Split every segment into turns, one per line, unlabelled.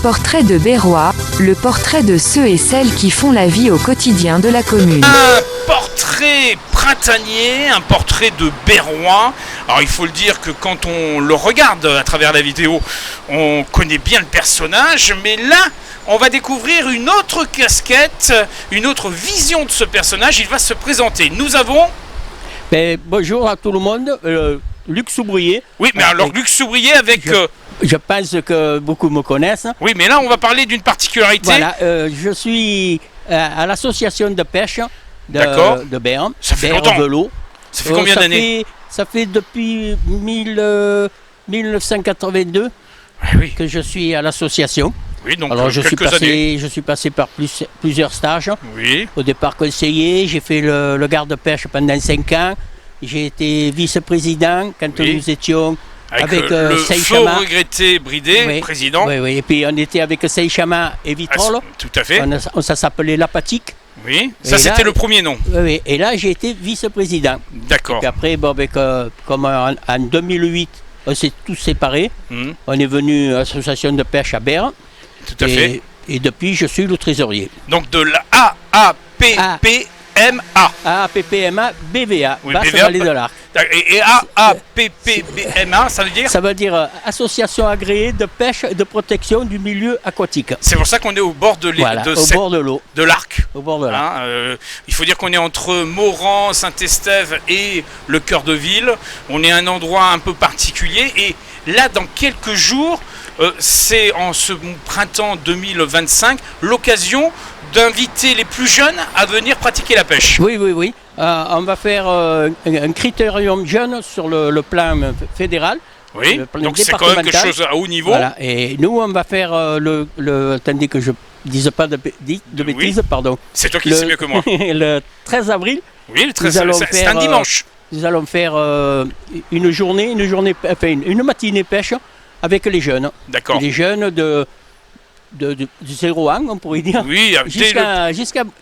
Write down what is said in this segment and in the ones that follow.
portrait de Berrois, le portrait de ceux et celles qui font la vie au quotidien de la commune.
Un portrait printanier, un portrait de Berrois. Alors il faut le dire que quand on le regarde à travers la vidéo, on connaît bien le personnage, mais là, on va découvrir une autre casquette, une autre vision de ce personnage. Il va se présenter. Nous avons...
Bonjour à tout le monde, Luc Soubrier.
Oui, mais alors Luc Soubrier avec...
Je pense que beaucoup me connaissent.
Oui, mais là, on va parler d'une particularité.
Voilà, je suis à l'association de pêche de Béarn.
Ça fait longtemps.
Velot.
Ça fait combien d'années?
Ça fait depuis 1982
oui.
que je suis à l'association.
Oui, donc
alors je
années.
suis passé par plusieurs stages.
Oui.
Au départ conseiller, j'ai fait le garde-pêche pendant 5 ans. J'ai été vice-président quand nous étions avec
le
Seychama.
faux regretté Bridé, président.
Oui, et puis on était avec Seychama et Vitrolles.
Tout à fait.
Ça s'appelait l'Apatique.
Oui, ça c'était le premier nom.
Oui, et là j'ai été vice-président.
D'accord.
Et puis après, comme en 2008, on s'est tous séparés. On est venu à l'association de pêche à Béarn.
Tout à fait.
Et depuis, je suis le trésorier.
Donc de la AAPPMA.
AAPPMA BVA,
oui,
Basse
BVA,
Vallée de l'Arc.
Et AAPPMA, ça veut dire?
Ça veut dire Association agréée de pêche et de protection du milieu aquatique.
C'est pour ça qu'on est au bord de
l'eau.
De l'Arc.
Au bord de l'Arc.
Il faut dire qu'on est entre Moran, Saint-Estève et le cœur de ville. On est à un endroit un peu particulier. Et là, dans quelques jours, c'est en ce printemps 2025 l'occasion d'inviter les plus jeunes à venir pratiquer la pêche.
Oui. On va faire un critérium jeune sur le plan fédéral.
Oui, donc c'est quand même quelque chose à haut niveau.
Voilà. Et nous, on va faire attendez que je ne dise pas de bêtises, pardon.
C'est toi qui sais mieux que moi.
Le 13 avril.
Oui, le 13 avril, c'est un dimanche.
Nous allons faire une matinée pêche avec les jeunes.
D'accord.
Les jeunes de 0 ans, on pourrait dire.
Oui,
jusqu'à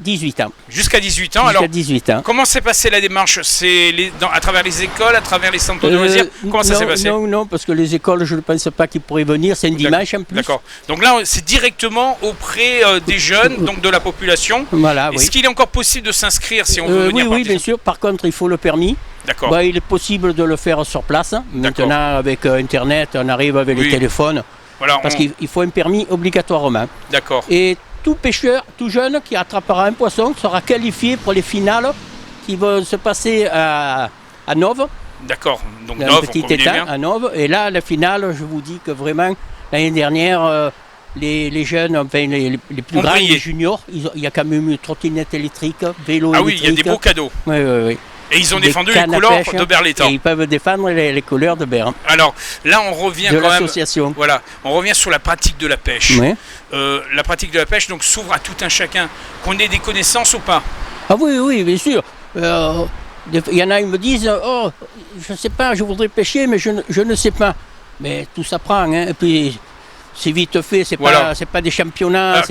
18 ans.
Jusqu'à 18 ans. Alors,
18 ans.
Comment s'est passée la démarche? C'est à travers les écoles, à travers les centres de loisirs? Comment ça s'est passé?
Non, parce que les écoles, je ne pense pas qu'ils pourraient venir. C'est un dimanche en plus.
D'accord. Donc là, c'est directement auprès des jeunes, donc de la population.
Voilà,
Est-ce qu'il est encore possible de s'inscrire si on veut venir?
Oui, bien sûr. Par contre, il faut le permis.
D'accord.
Il est possible de le faire sur place. Maintenant, avec Internet, on arrive avec les téléphones.
Voilà,
parce qu'il faut un permis obligatoirement.
D'accord.
Et tout pêcheur, tout jeune qui attrapera un poisson sera qualifié pour les finales qui vont se passer à Nove.
D'accord. Donc
Nove, un petit étang à Nove. Et là, la finale, je vous dis que vraiment, l'année dernière, les jeunes, enfin les plus grands, les juniors, il y a quand même une trottinette électrique, vélo électrique.
Ah oui, il y a des beaux cadeaux.
Oui.
Et ils ont défendu les couleurs de Berlétan.
Et ils peuvent défendre les couleurs de Béarn.
Alors là, on revient
de
quand
l'association.
Voilà, on revient sur la pratique de la pêche.
Oui.
La pratique de la pêche donc s'ouvre à tout un chacun. Qu'on ait des connaissances ou pas?
Ah oui, bien sûr. Il y en a qui me disent je ne sais pas, je voudrais pêcher, mais je ne sais pas. Mais tout s'apprend. Et puis c'est vite fait, c'est pas des championnats.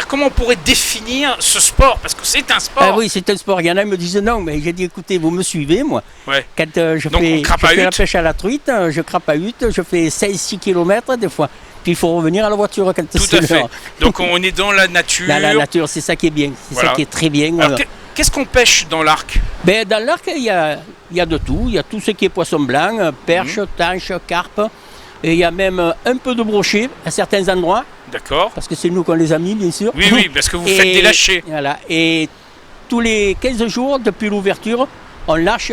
Comment on pourrait définir ce sport? Parce que c'est un sport.
Ah oui, c'est un sport. Il y en a qui me disent non, mais j'ai dit écoutez, vous me suivez, moi.
Ouais.
Quand je fais la pêche à la truite, je crape à hutte, je fais 6 km des fois. Puis il faut revenir à la voiture quand c'est
Tout à fait. Donc on est dans la nature.
Dans la nature, c'est ça qui est bien. C'est ça qui est très bien.
Alors, qu'est-ce qu'on pêche dans l'Arc?
Dans l'Arc, il y a de tout. Il y a tout ce qui est poisson blanc, perche, tanche, carpe. Et il y a même un peu de brochet à certains endroits.
D'accord.
Parce que c'est nous qu'on les a mis, bien sûr.
Oui, parce que vous faites des lâchers.
Voilà. Et tous les 15 jours, depuis l'ouverture, on lâche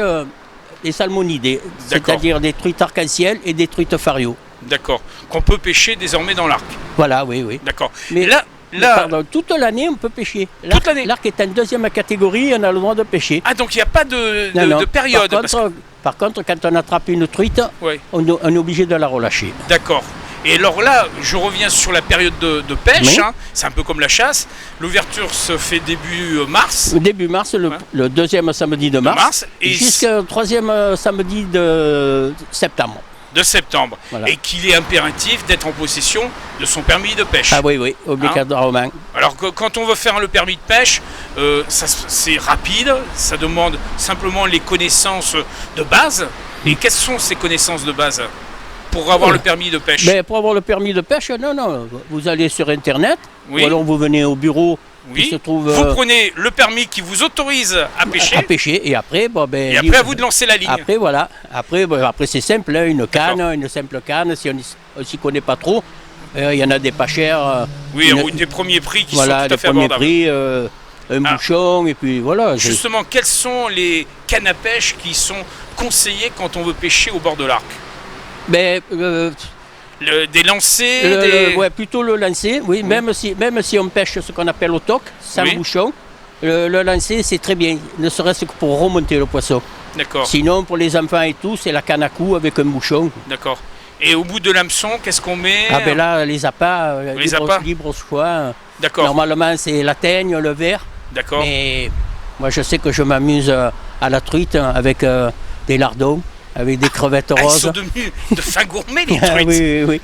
des salmonidés. C'est-à-dire des truites arc-en-ciel et des truites fario.
D'accord. Qu'on peut pêcher désormais dans l'Arc.
Voilà, oui.
D'accord.
Mais toute l'année, on peut pêcher. L'Arc est en deuxième catégorie, on a le droit de pêcher.
Ah, donc il n'y a pas de période.
Par contre, quand on attrape une truite, on est obligé de la relâcher.
D'accord. Et alors là, je reviens sur la période de pêche. Oui. C'est un peu comme la chasse. L'ouverture se fait début mars.
Début mars, le deuxième samedi de mars.
Et
jusqu'au troisième samedi de septembre.
Voilà. Et qu'il est impératif d'être en possession de son permis de pêche.
Ah oui, obligatoirement.
Alors quand on veut faire le permis de pêche, c'est rapide, ça demande simplement les connaissances de base. Et quelles sont ces connaissances de base? pour avoir le permis de pêche?
Mais pour avoir le permis de pêche, non. Vous allez sur Internet,
Oui.
ou alors vous venez au bureau qui
Oui.
se trouve...
Vous prenez le permis qui vous autorise à pêcher.
À pêcher, et après,
Et après, à vous de lancer la ligne.
Après, voilà. Après c'est simple, hein, une simple canne, si on ne s'y connaît pas trop. Il y en a des pas chers.
Oui, des premiers prix qui sont tout à
des
fait
premiers
abordables.
prix, un bouchon, et puis voilà.
Justement, quelles sont les cannes à pêche qui sont conseillées quand on veut pêcher au bord de l'arc?
Mais,
Des lancers,
ouais, plutôt le lancer, oui. Même si on pêche ce qu'on appelle au toc, sans
Oui.
bouchon, le lancer c'est très bien, ne serait-ce que pour remonter le poisson.
D'accord,
Sinon, pour les enfants et tout, c'est la canne à coups avec un bouchon.
d'accord. Et au bout de l'hameçon, qu'est-ce qu'on met?
Ah ben là, les appâts,
Les appâts.
libre choix.
D'accord,
Normalement, c'est la teigne, le verre.
d'accord.
Mais moi, je sais que je m'amuse à la truite avec des lardons, avec des crevettes
Ah, ils
roses.
sont devenus de fins gourmets, les
Ah,
truites.
oui.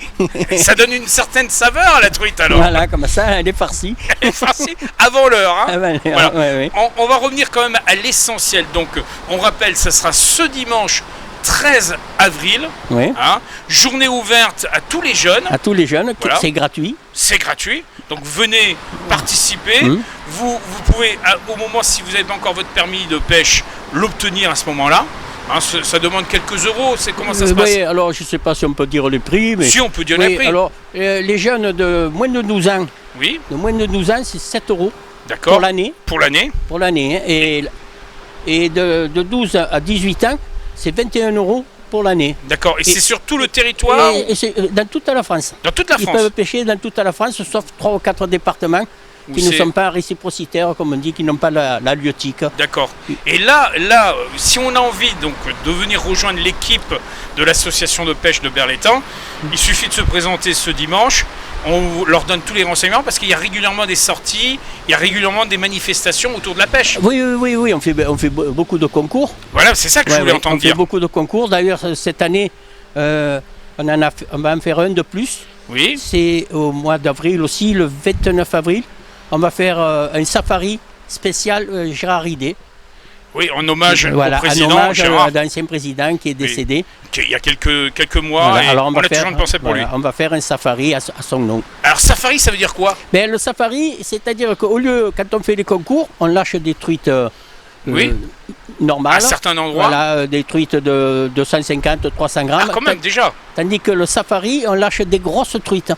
Ça donne une certaine saveur à la truite, alors.
Voilà, comme ça, elle est farcie.
Farci avant l'heure, hein.
Ah ben,
Voilà.
ouais.
On va revenir quand même à l'essentiel. Donc, on rappelle, ça sera ce dimanche 13 avril,
Oui.
hein, journée ouverte à tous les jeunes.
À tous les jeunes,
Voilà.
c'est gratuit.
C'est gratuit, donc venez participer.
Mmh.
Vous pouvez, au moment, si vous n'avez pas encore votre permis de pêche, l'obtenir à ce moment-là. Hein, ça demande quelques euros, c'est comment ça se passe?
Oui, alors je ne sais pas si on peut dire les prix, mais...
Si on peut dire
Oui,
les prix.
alors, les jeunes de moins de 12 ans,
Oui,
c'est 7 euros
d'accord.
pour l'année.
Pour l'année.
Hein, et de 12 à 18 ans, c'est 21 euros pour l'année.
D'accord. Et c'est sur tout le territoire,
Et c'est dans toute la France.
dans toute la
Ils
France.
peuvent pêcher dans toute la France, sauf 3 ou 4 départements
Où
qui ne
c'est-
sont pas réciprocitaires, comme on dit, qui n'ont pas la lieutique.
D'accord. Et là, si on a envie donc de venir rejoindre l'équipe de l'association de pêche de Berlétan, il suffit de se présenter ce dimanche. On leur donne tous les renseignements parce qu'il y a régulièrement des sorties, il y a régulièrement des manifestations autour de la pêche.
Oui, on fait beaucoup de concours.
Voilà, c'est ça que je
Ouais,
voulais
ouais,
entendre
on fait
dire.
beaucoup de concours. D'ailleurs, cette année, on va en faire un de plus.
Oui,
C'est au mois d'avril aussi, le 29 avril. On va faire un safari spécial Gérard Ridé.
oui, en hommage au
Voilà,
président
un hommage
Gérard,
à l'ancien président qui est décédé.
il y a quelques mois,
Voilà,
et
alors
on a toujours pensé pour lui.
on va faire un safari à son nom.
Alors safari, ça veut dire quoi?
Mais le safari, c'est-à-dire qu'au lieu, quand on fait les concours, on lâche des truites
Oui.
normales.
À certains endroits.
Voilà, des truites de 250, 300
Ah,
grammes.
quand même, déjà.
Tandis que le safari, on lâche des grosses truites.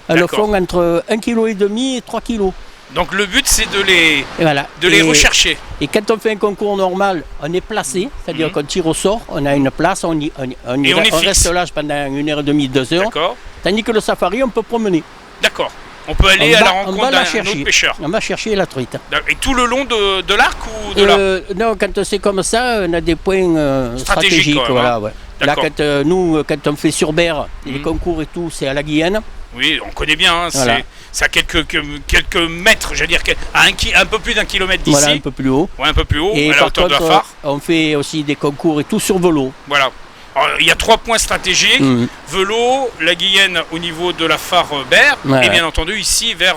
Elles
D'accord.
font entre 1,5 kg et 3 kg.
Donc le but, c'est de les,
Et voilà.
les rechercher.
Et quand on fait un concours normal, on est placé, c'est-à-dire
Mhm.
qu'on tire au sort, on a une place, on
fixe.
reste là pendant 1h30, 2 heures.
D'accord.
Tandis que le safari, on peut promener.
D'accord. On peut aller
On
à la
va- on
rencontre
va la
d'un
chercher.
autre pêcheur.
On va chercher la truite.
Et tout le long de l'arc ou de là?
Non, quand c'est comme ça, on a des points
Stratégiques,
stratégiques.
quand même,
Voilà,
hein.
ouais. Là,
D'accord.
quand on fait sur Berre, les
Mhm.
concours et tout, c'est à la Guyenne.
Oui, on connaît bien. Hein,
Voilà.
c'est à quelques mètres, j'allais dire, à un peu plus d'1 kilomètre d'ici.
Voilà, un peu plus haut.
Ouais, un peu plus haut,
Et
à la
par
hauteur de la
contre,
phare.
on fait aussi des concours et tout sur vélo.
Voilà. Alors, il y a 3 points stratégiques.
Mhm.
Vélo, la Guyenne au niveau de la phare Berre,
Ouais,
et
ouais.
bien entendu ici vers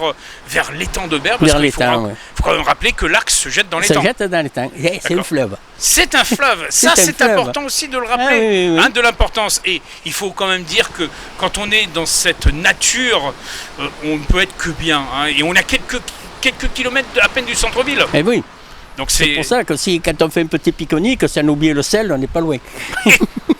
l'étang de Berre, parce
Vers
qu'il faut,
l'étang, ouais.
faut quand même rappeler que l'arc se jette dans
Ça
l'étang.
jette dans l'étang. C'est un
D'accord.
fleuve.
C'est un fleuve, ça
C'est un
c'est
fleuve.
important aussi de le rappeler,
Ah, oui, oui.
hein, de l'importance. Et il faut quand même dire que quand on est dans cette nature, on ne peut être que bien. Hein, et on a quelques kilomètres à peine du centre-ville.
Et oui,
Donc
c'est pour ça que quand on fait un petit pique-nique, si on oublie le sel, on n'est pas loin.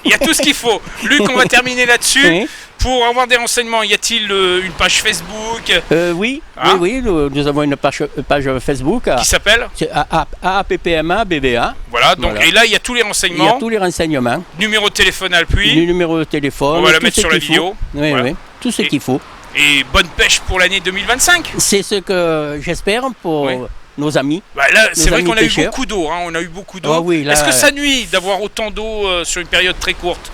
il y a tout ce qu'il faut. Luc, on va terminer là-dessus.
Oui.
Pour avoir des renseignements, y a-t-il une page Facebook
Oui,
Hein
nous avons une page Facebook.
qui s'appelle
C'est AAPPMA BVA.
Voilà, donc,
Voilà.
et là il y a tous les
Il y a
renseignements.
tous les renseignements,
Numéro de téléphone à
le
l'appui.
numéro de téléphone.
On va la
tout
mettre
ce
sur la
qu'il faut.
vidéo.
Oui,
Voilà.
oui, tout ce
Et-
qu'il faut.
Et bonne pêche pour l'année 2025.
C'est ce que j'espère pour
Oui.
nos amis.
Bah là, c'est vrai
amis
qu'on a eu
pêcheurs.
beaucoup d'eau. Hein, on a eu beaucoup d'eau.
Ah oui, là-
Est-ce que ça nuit d'avoir autant d'eau sur une période très courte?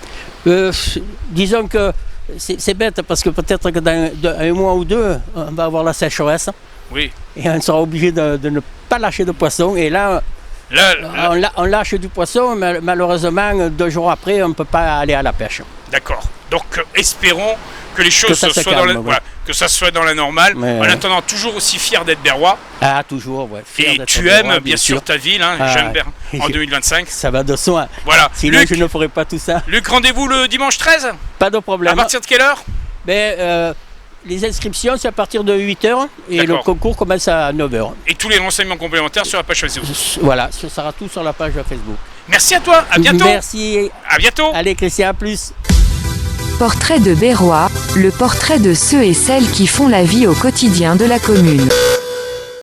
Disons que c'est bête parce que peut-être que dans un mois ou deux, on va avoir la sécheresse
Oui.
et on sera obligé de ne pas lâcher de poisson. Et là,
Là,
on lâche du poisson, mais malheureusement, 2 jours après, on ne peut pas aller à la pêche.
d'accord. Donc espérons que les choses
ça se
soient
calme, ouais.
voilà, que ça soit dans la normale.
Ouais,
En attendant, toujours aussi fier d'être berrois.
Ah, toujours, ouais. Fier
Et
d'être
tu
berrois,
aimes bien sûr ta ville, hein,
Ah,
Jeanne Bern, en 2025.
Ça va de soi.
Voilà.
Sinon,
Luc,
je ne ferai pas tout ça.
Luc, rendez-vous le dimanche 13.
Pas de
À
problème.
partir de quelle heure?
Les inscriptions, c'est à partir de 8h et le
D'accord.
concours commence à 9h.
Et tous les renseignements complémentaires sur la page Facebook.
Voilà, ça sera tout sur la page Facebook.
Merci à toi, à bientôt.
Merci.
À bientôt.
Allez, Christian, à plus.
Portrait de Berrois, le portrait de ceux et celles qui font la vie au quotidien de la commune.